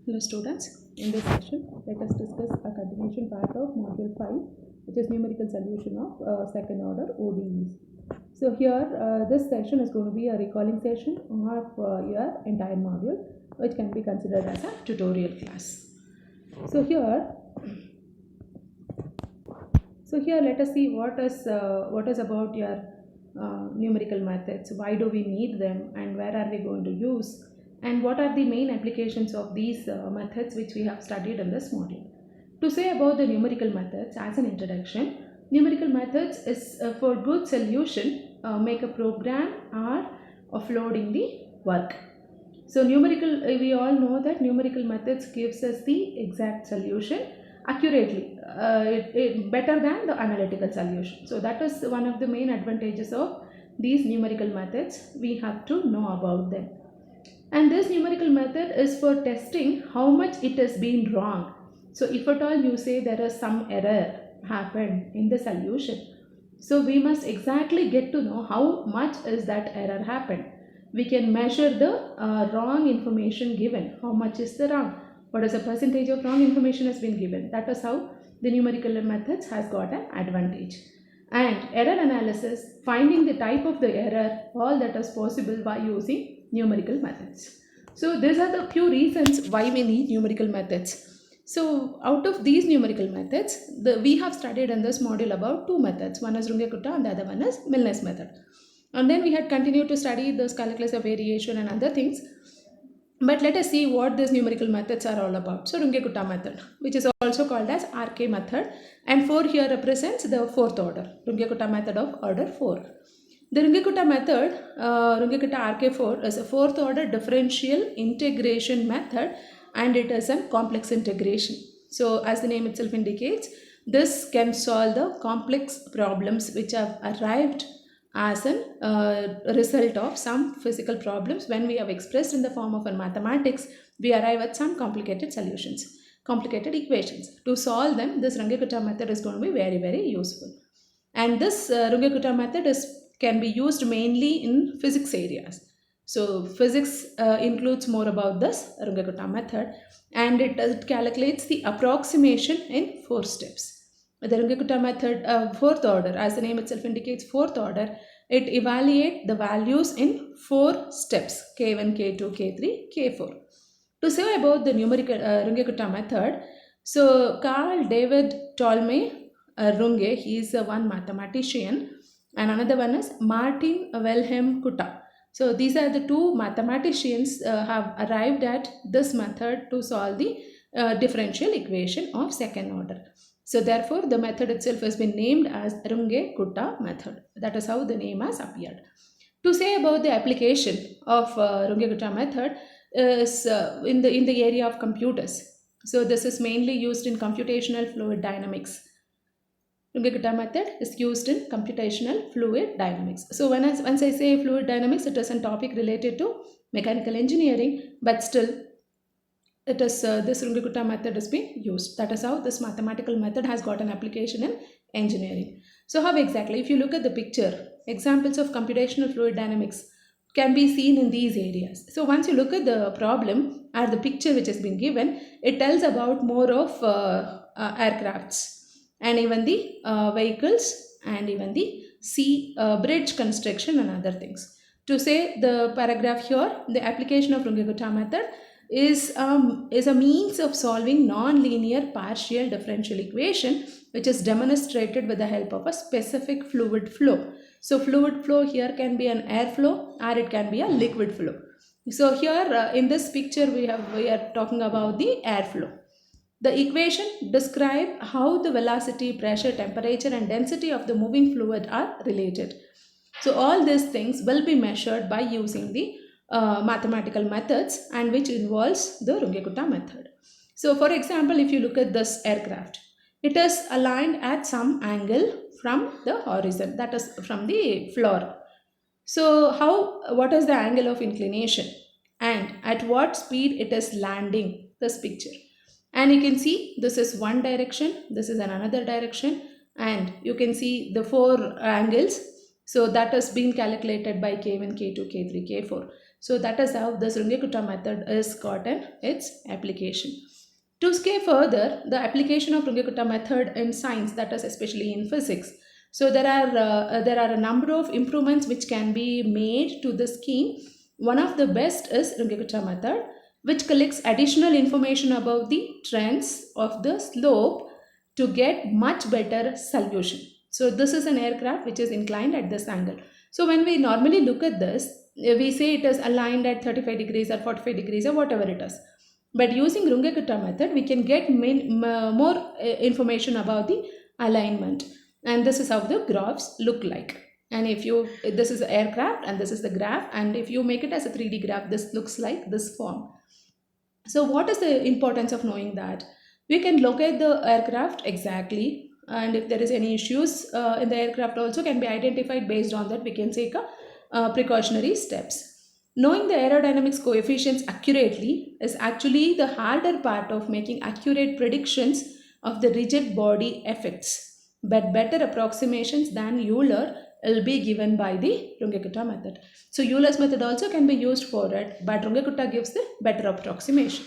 Hello students, in this session let us discuss a continuation part of module 5, which is numerical solution of second order ODEs. So here this session is going to be a recalling session of your entire module, which can be considered as a tutorial class. So here let us see what is about your numerical methods, why do we need them, and where are we going to use, and what are the main applications of these methods which we have studied in this module. To say about the numerical methods as an introduction, numerical methods is for good solution, make a program or offloading the work. So numerical, we all know that numerical methods gives us the exact solution accurately, better than the analytical solution. So that is one of the main advantages of these numerical methods. We have to know about them. And this numerical method is for testing how much it has been wrong. So if at all you say there is some error happened in the solution, so we must exactly get to know how much is that error happened. We can measure the wrong information given. How much is the wrong? What is the percentage of wrong information has been given? That is how the numerical methods has got an advantage. And error analysis, finding the type of the error, all that is possible by using numerical methods. So these are the few reasons why we need numerical methods. So out of these numerical methods, we have studied in this module about two methods. One is Runge-Kutta and the other one is Milnes method. And then we had continued to study this calculus of variation and other things. But let us see what these numerical methods are all about. So Runge-Kutta method, which is also called as RK method, and 4 here represents the fourth order, Runge-Kutta method of order 4. The Runge-Kutta method, Runge-Kutta RK4, is a fourth order differential integration method, and it is a complex integration. So as the name itself indicates, this can solve the complex problems which have arrived as a result of some physical problems. When we have expressed in the form of a mathematics, we arrive at some complicated solutions, complicated equations. To solve them, this Runge-Kutta method is going to be very, very useful. And this Runge-Kutta method can be used mainly in physics areas. So physics includes more about this Runge-Kutta method, and it calculates the approximation in 4 steps. The Runge-Kutta method, fourth order, as the name itself indicates, fourth order, it evaluates the values in 4 steps, K1, K2, K3, K4. To say about the numerical Runge-Kutta method, so Carl David Ptolemy Runge, he is one mathematician, and another one is Martin Wilhelm Kutta. So these are the two mathematicians have arrived at this method to solve the differential equation of second order. So therefore the method itself has been named as Runge-Kutta method. That is how the name has appeared. To say about the application of Runge-Kutta method is in the area of computers. So this is mainly used in computational fluid dynamics. Runge-Kutta method is used in computational fluid dynamics. So once I say fluid dynamics, it is a topic related to mechanical engineering, but still it is this Runge-Kutta method is being used. That is how this mathematical method has got an application in engineering. So how exactly? If you look at the picture, examples of computational fluid dynamics can be seen in these areas. So once you look at the problem or the picture which has been given, it tells about more of aircrafts and even the vehicles and even the sea bridge construction and other things. To say the paragraph here, the application of Runge-Kutta method is a means of solving non-linear partial differential equation, which is demonstrated with the help of a specific fluid flow. So fluid flow here can be an air flow or it can be a liquid flow. So here in this picture we are talking about the air flow. The equation describes how the velocity, pressure, temperature and density of the moving fluid are related. So all these things will be measured by using the mathematical methods, and which involves the Runge-Kutta method. So for example, if you look at this aircraft, it is aligned at some angle from the horizon, that is from the floor. So what is the angle of inclination and at what speed it is landing, this picture. And you can see this is one direction, this is another direction, and you can see the 4 angles. So that has been calculated by K1, K2, K3, K4. So that is how this Runge-Kutta method is gotten its application. To scale further, the application of Runge-Kutta method in science, that is especially in physics. So there are a number of improvements which can be made to the scheme. One of the best is Runge-Kutta method, which collects additional information about the trends of the slope to get much better solution. So this is an aircraft which is inclined at this angle. So when we normally look at this, we say it is aligned at 35 degrees or 45 degrees or whatever it is. But using Runge-Kutta method, we can get more information about the alignment. And this is how the graphs look like. And if you, this is the aircraft and this is the graph. And if you make it as a 3D graph, this looks like this form. So what is the importance of knowing that? We can locate the aircraft exactly. And if there is any issues in the aircraft also can be identified. Based on that, we can take a precautionary steps. Knowing the aerodynamics coefficients accurately is actually the harder part of making accurate predictions of the rigid body effects, but better approximations than Euler will be given by the Runge-Kutta method. So Euler's method also can be used for it, but Runge-Kutta gives the better approximation.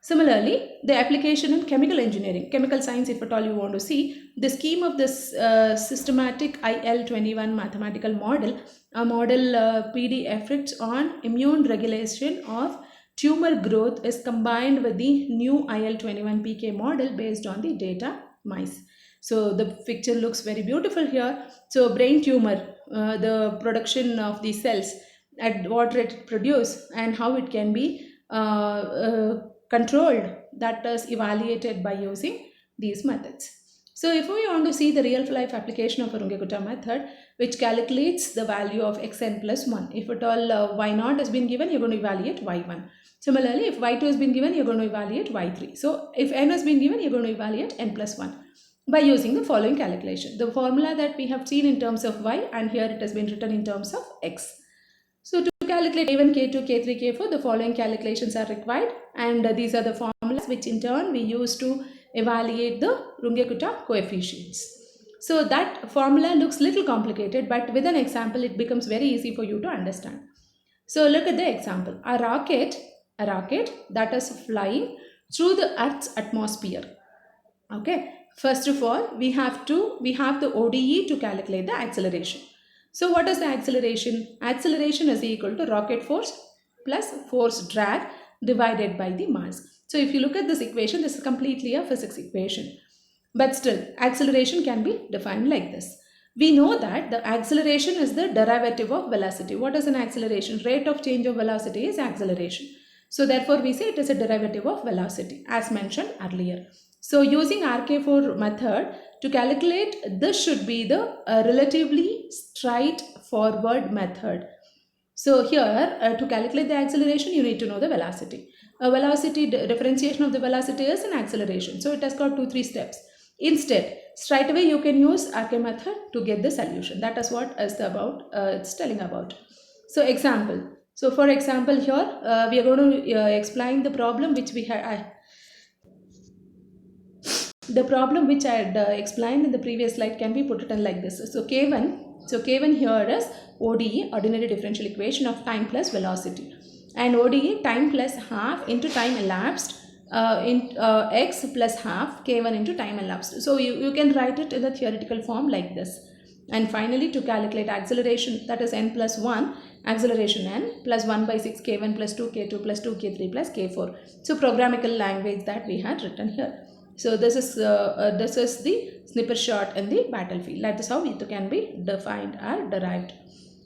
Similarly, the application in chemical engineering, chemical science, if at all you want to see, the scheme of this systematic IL-21 mathematical model, a model PD effects on immune regulation of tumor growth is combined with the new IL-21 PK model based on the data mice. So the picture looks very beautiful here. So brain tumor, the production of the cells, at what rate it produce and how it can be controlled, that is evaluated by using these methods. So if we want to see the real life application of a Runge-Kutta method, which calculates the value of xn plus 1. If at all y0 has been given, you're going to evaluate y1. Similarly, if y2 has been given, you're going to evaluate y3. So if n has been given, you're going to evaluate n plus 1 by using the following calculation. The formula that we have seen in terms of y, and here it has been written in terms of x. So to calculate K1, K2, K3, K4, the following calculations are required, and these are the formulas which in turn we use to evaluate the Runge-Kutta coefficients. So that formula looks little complicated, but with an example it becomes very easy for you to understand. So look at the example. A rocket that is flying through the Earth's atmosphere. Okay, first of all we have the ODE to calculate the acceleration. So what is the acceleration? Acceleration is equal to rocket force plus force drag divided by the mass. So if you look at this equation, this is completely a physics equation. But still, acceleration can be defined like this. We know that the acceleration is the derivative of velocity. What is an acceleration? Rate of change of velocity is acceleration. So therefore, we say it is a derivative of velocity as mentioned earlier. So using RK4 method to calculate this should be the relatively straightforward method. So here to calculate the acceleration you need to know the velocity. A velocity differentiation of the velocity is an acceleration. So it has got 2-3 steps. Instead, straight away you can use RK method to get the solution. That is what is it's telling about. So example. So for example here we are going to explain the problem which we had. The problem which I had explained in the previous slide can be put written like this. So K1 here is ODE, ordinary differential equation of time plus velocity, and ODE time plus half into time elapsed in x plus half K1 into time elapsed. So you can write it in the theoretical form like this. And finally to calculate acceleration, that is n plus 1, acceleration n plus 1 by 6 K1 plus 2 K2 plus 2 K3 plus K4. So programmatical language that we had written here. So this is the snippet shot in the battlefield. That is how it can be defined or derived.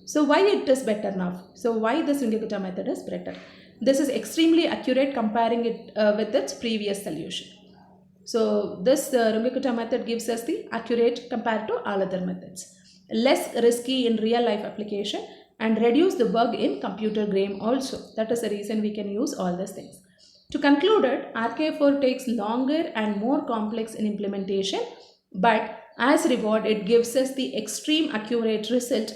So why it is better now? So why this Runge-Kutta method is better? This is extremely accurate comparing it with its previous solution. So this Runge-Kutta method gives us the accurate compared to all other methods. Less risky in real life application and reduce the bug in computer game also. That is the reason we can use all these things. To conclude it, RK4 takes longer and more complex in implementation, but as reward it gives us the extreme accurate result.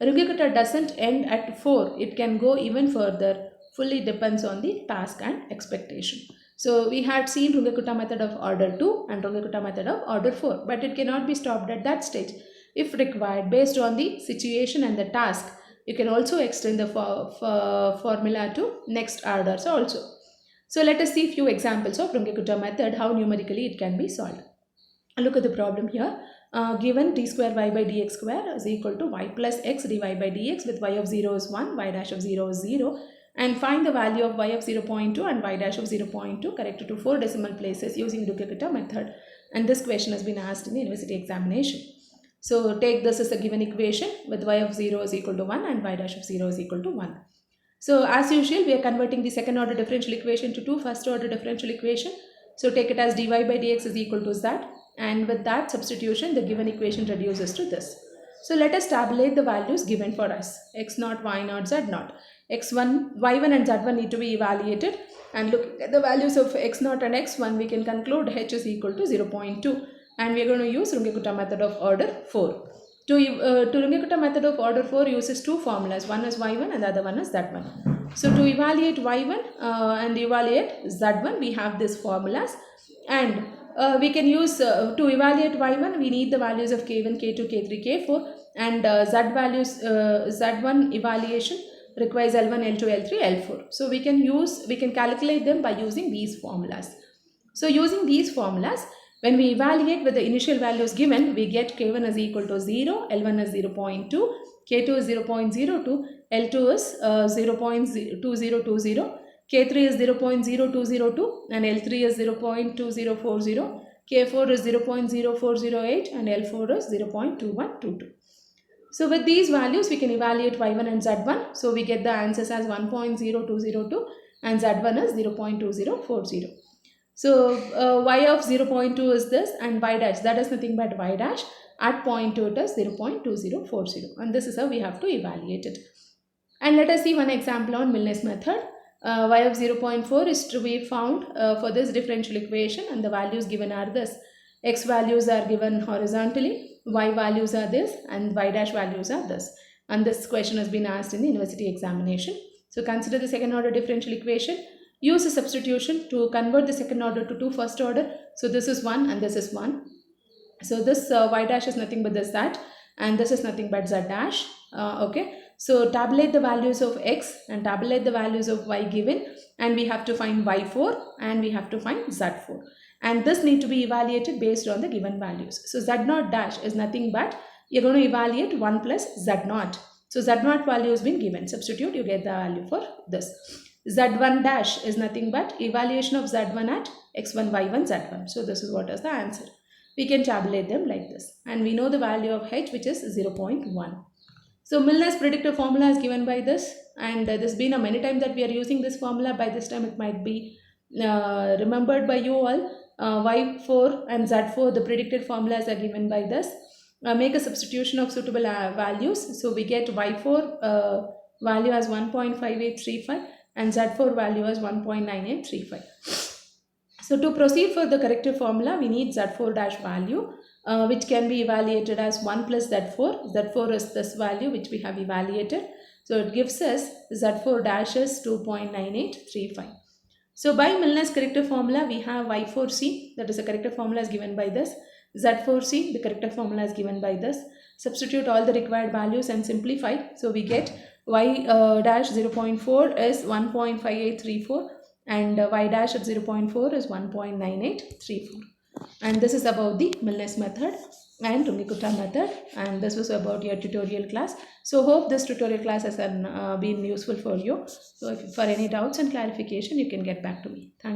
Runge-Kutta doesn't end at 4, it can go even further, fully depends on the task and expectation. So we had seen Runge-Kutta method of order 2 and Runge-Kutta method of order 4, but it cannot be stopped at that stage. If required, based on the situation and the task, You can also extend the formula to next orders also. So let us see few examples of Runge-Kutta method, how numerically it can be solved. Look at the problem here. Given d square y by dx square is equal to y plus x dy by dx, with y of 0 is 1, y dash of 0 is 0, and find the value of y of 0.2 and y dash of 0.2 corrected to 4 decimal places using Runge-Kutta method. And this question has been asked in the university examination. So take this as a given equation with y of 0 is equal to 1 and y dash of 0 is equal to 1. So as usual, we are converting the second order differential equation to two first order differential equation. So take it as dy by dx is equal to z, and with that substitution the given equation reduces to this. So let us tabulate the values given for us, x0, y0, z0. x1, y1 and z1 need to be evaluated, and look at the values of x0 and x1, we can conclude h is equal to 0.2, and we are going to use Runge-Kutta method of order 4. To Runge-Kutta method of order 4 uses two formulas, one is y1 and the other one is z1. So to evaluate y1 and evaluate z1, we have these formulas, and we can use to evaluate y1 we need the values of k1, k2, k3, k4, and z1 evaluation requires L1, L2, L3, L4. So we can calculate them by using these formulas. So using these formulas, when we evaluate with the initial values given, we get k1 is equal to 0, L1 is 0.2, k2 is 0.02, L2 is 0.2020, k3 is 0.0202, and L3 is 0.2040, k4 is 0.0408, and L4 is 0.2122. So with these values, we can evaluate y1 and z1. So we get the answers as 1.0202 and z1 is 0.2040. So y of 0.2 is this, and y dash, that is nothing but y dash at 0.2 it is 0.2040, and this is how we have to evaluate it. And let us see one example on Milnes method. Y of 0.4 is to be found for this differential equation, and the values given are this. X values are given horizontally, y values are this, and y dash values are this. And this question has been asked in the university examination. So consider the second order differential equation. Use a substitution to convert the second order to two first order. So this is 1 and this is 1. So this y dash is nothing but this z, and this is nothing but z dash. Okay. So tabulate the values of x and tabulate the values of y given, and we have to find y4 and we have to find z4. And this need to be evaluated based on the given values. So z0 dash is nothing but, you're going to evaluate 1 plus z0. So z0 value has been given. Substitute, you get the value for this. Z1 dash is nothing but evaluation of Z1 at x1, y1, z1. So this is what is the answer. We can tabulate them like this. And we know the value of h, which is 0.1. So Milnes predictive formula is given by this. And there's been a many times that we are using this formula. By this time it might be remembered by you all. Y4 and Z4, the predicted formulas are given by this. Make a substitution of suitable values. So we get Y4 value as 1.5835. and Z4 value as 1.9835. So to proceed for the corrective formula, we need Z4 dash value, which can be evaluated as 1 plus Z4. Z4 is this value which we have evaluated. So it gives us Z4 dash is 2.9835. So by Milnes corrective formula, we have Y4C, that is the corrective formula is given by this. Z4C, the corrective formula is given by this. Substitute all the required values and simplify. So we get y dash 0.4 is 1.5834 and y dash at 0.4 is 1.9834. And this is about the Milnes method and Runge-Kutta method, and this was about your tutorial class. So hope this tutorial class has been useful for you. So if for any doubts and clarification, you can get back to me. Thank you.